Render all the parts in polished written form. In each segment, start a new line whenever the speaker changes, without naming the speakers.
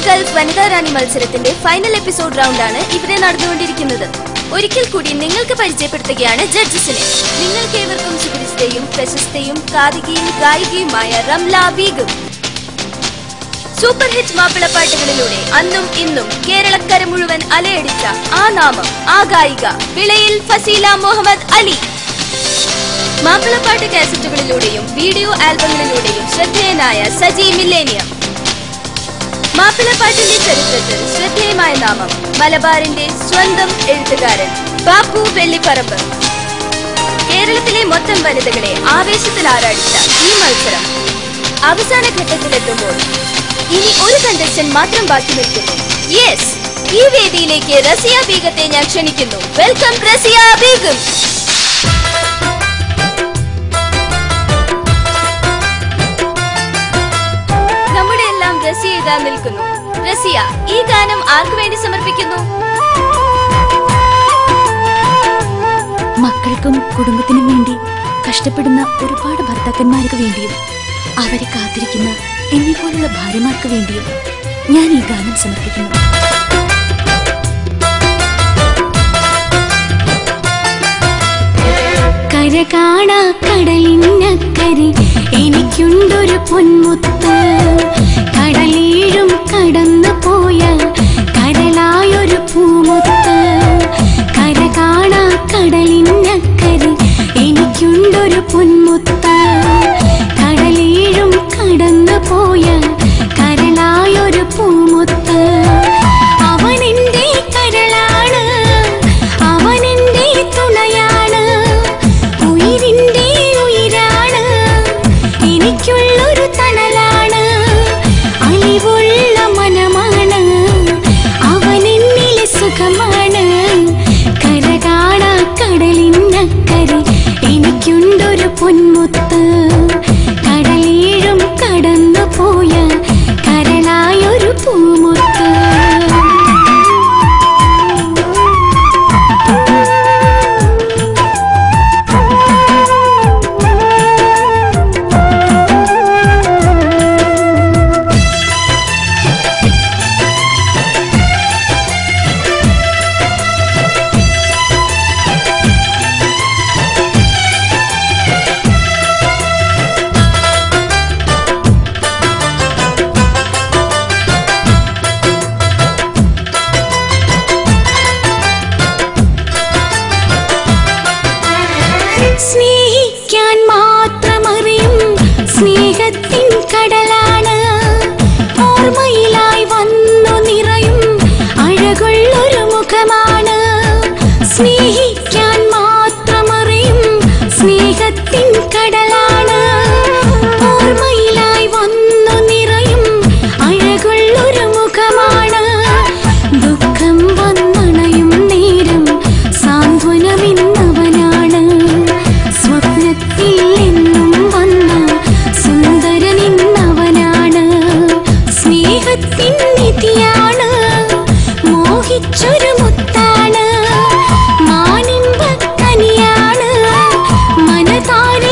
Gulf വനിതാ റാണി മത്സരത്തിന്റെ final episode റൗണ്ടാണ് ഇവിടെ നടന്നുകൊണ്ടിരിക്കുന്നത്. ഒരിക്കൽ കൂടി നിങ്ങൾക്ക് പരിചയപ്പെടുത്തുകയാണ് ജഡ്ജസിനെ. നിങ്ങൾക്കേവർക്കും സുപരിചിതയും പ്രശസ്തയും കാതികയും ഗായികയുമായ റംല ബീഗം. സൂപ്പർ ഹിറ്റ് മാപ്പിളപ്പാട്ടുകളിലൂടെ അന്നും ഇന്നും കേരളക്കര മുഴുവൻ അലയടിച്ച ആ നാമം, ആ ഗായിക വിളയിൽ ഫസീല മുഹമ്മദ് അലി. മാപ്പിളപ്പാട്ട് കാസറ്റുകളിലൂടെയും വീഡിയോ ആൽബങ്ങളിലൂടെയും ശ്രദ്ധേയനായ സജി മില്ലേനിയം. മാപ്പിളപ്പാട്ടിന്റെ ചരിത്രത്തിൽ ശ്രദ്ധേയമായ നാമം, മലബാറിന്റെ സ്വന്തം എഴുത്തുകാരൻ ബാപ്പു വെള്ളിപ്പറമ്പ്. കേരളത്തിലെ മൊത്തം വനിതകളെ ആവേശത്തിൽ ആറാടിച്ച ഈ മത്സരം അവസാന ഘട്ടത്തിലെത്തുമ്പോൾ ഇനി ഒരു കണ്ടസ്റ്റന്റ് മാത്രം ബാക്കി നിൽക്കുന്നു. യെസ്, ഈ വേദിയിലേക്ക് റസിയ ബീഗത്തെ ഞാൻ ക്ഷണിക്കുന്നു. വെൽക്കം റസിയ ബീഗം. നമ്മുടെ എല്ലാം റസിയ ഇതാ നിൽക്കുന്നു. റസിയ, ഈ ഗാനം ആർക്കു വേണ്ടി സമർപ്പിക്കുന്നു?
മക്കൾക്കും കുടുംബത്തിനും വേണ്ടി കഷ്ടപ്പെടുന്ന ഒരുപാട് ഭർത്താക്കന്മാർക്ക് വേണ്ടിയും അവരെ കാത്തിരിക്കുന്ന എന്നെ പോലുള്ള ഭാര്യമാർക്ക് വേണ്ടിയും ഞാൻ ഈ ഗാനം സമർപ്പിക്കുന്നു. കര കാണാ കടലിനക്കരെ എനിക്കുണ്ടൊരു പൊന്മുത്ത്, കടലേഴും കടന്നു പോയ കടലായൊരു പൂമുത്ത്. കര കാണാ കടലിനക്കരെ എനിക്കുണ്ടൊരു പൊന്മുത്ത്, കടലേഴും കടന്നു പോയ കരളായൊരു പൂമുത്ത്. അവനെന്റെ കരളാണ്, അവനെന്റെ തുണയാണ്, ഉയിരിന്റെ ഉയിരാണ്, എനിക്കുള്ളൊരു തണലാണ്, അലിവുള്ള മനമാണ്, അവനെന്നിലെ സുഖമാണ്. കര കാണാ കടലിനക്കരെ എനിക്കുണ്ടൊരു പൊന്മുത്ത്, കടലേഴും കടന്നു പോയ കരളായൊരു പൂമുത്ത്. സ്നേഹിക്കാൻ മാത്രമറിയും സ്നേഹത്തിൻ കടലാണ്, ഓർമ്മയിലായി വന്നു നിറയും അഴകുള്ളൊരു മുഖമാണ്. സ്നേഹിക്കാൻ മാത്രമറിയും സ്നേഹത്തിൻ കടലാണ്, ഓർമ്മയിലായി വന്നു നിറയും അഴകുള്ളൊരു മുഖമാണ്. ദുഃഖം വന്നണയും നേരം സാന്ത്വനമിന്നവനാണ്, സ്വപ്നത്തിൽ എന്നും വന്ന സുന്ദരനിന്നവനാണ്. സ്നേഹത്തിൻ നിധിയാണ്, മോഹിച്ചൊരു മുത്താണ്, മാനിമ്പക്കനിയാണ്, മനതാര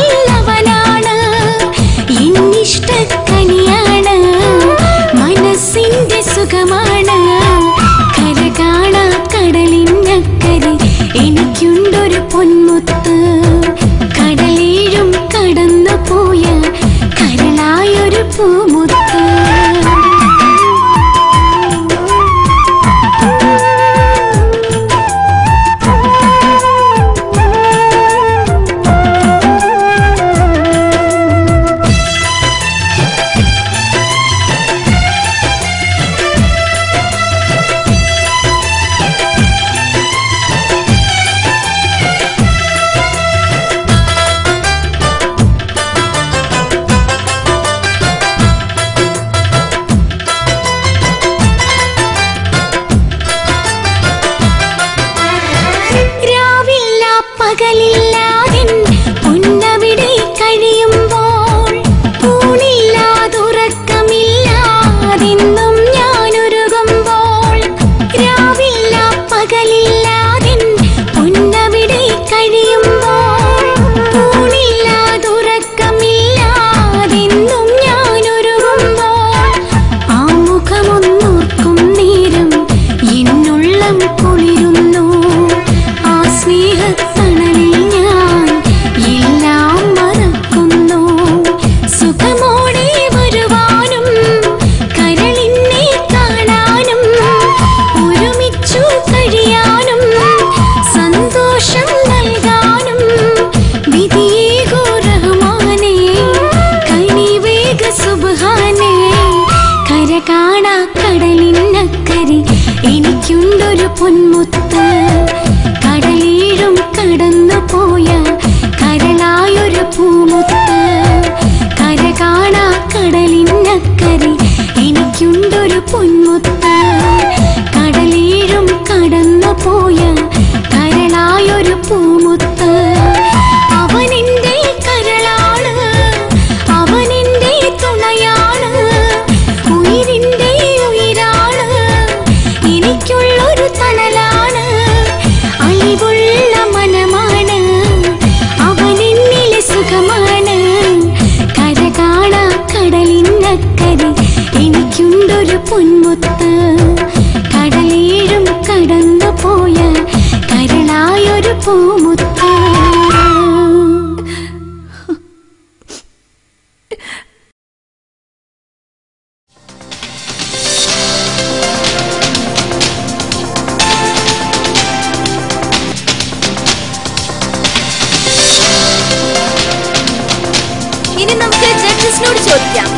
വിധിയേകോ റഹ്മാനേ കനിവേഗ സുബ്ഹാനേ കര കാണാ കടലിനക്കരെ എനിക്കുണ്ടൊരു പൊന്മുത്ത് കടലേഴും കടന്നു പോയ കരളായൊരു പൂമുത്ത് കര കാണാ കടലിനക്കരെ എനിക്കുണ്ടൊരു പൊന്മുത്ത് കടലേഴും കടന്നു പോയ കരളായൊരു പൂമുത്ത് അവനെന്റെ കരളാണ് അവനെന്റെ തുണയാണ് ഉയിരിന്റെ ഉയിരാണ് എനിക്കുള്ളൊരു തണലാണ് അലിവുള്ള മനമാണ് അവനെന്നിലെ സുഖമാണ് കര കാണാ കടലിനക്കരെ എനിക്കുണ്ടൊരു പൊന്മുത്ത് കടലേഴും കടന്നു പോയ കരളായൊരു പൂമുത്ത്
ഇനി നമുക്ക് ജഡ്ജസിനോട് ചോദിക്കാം.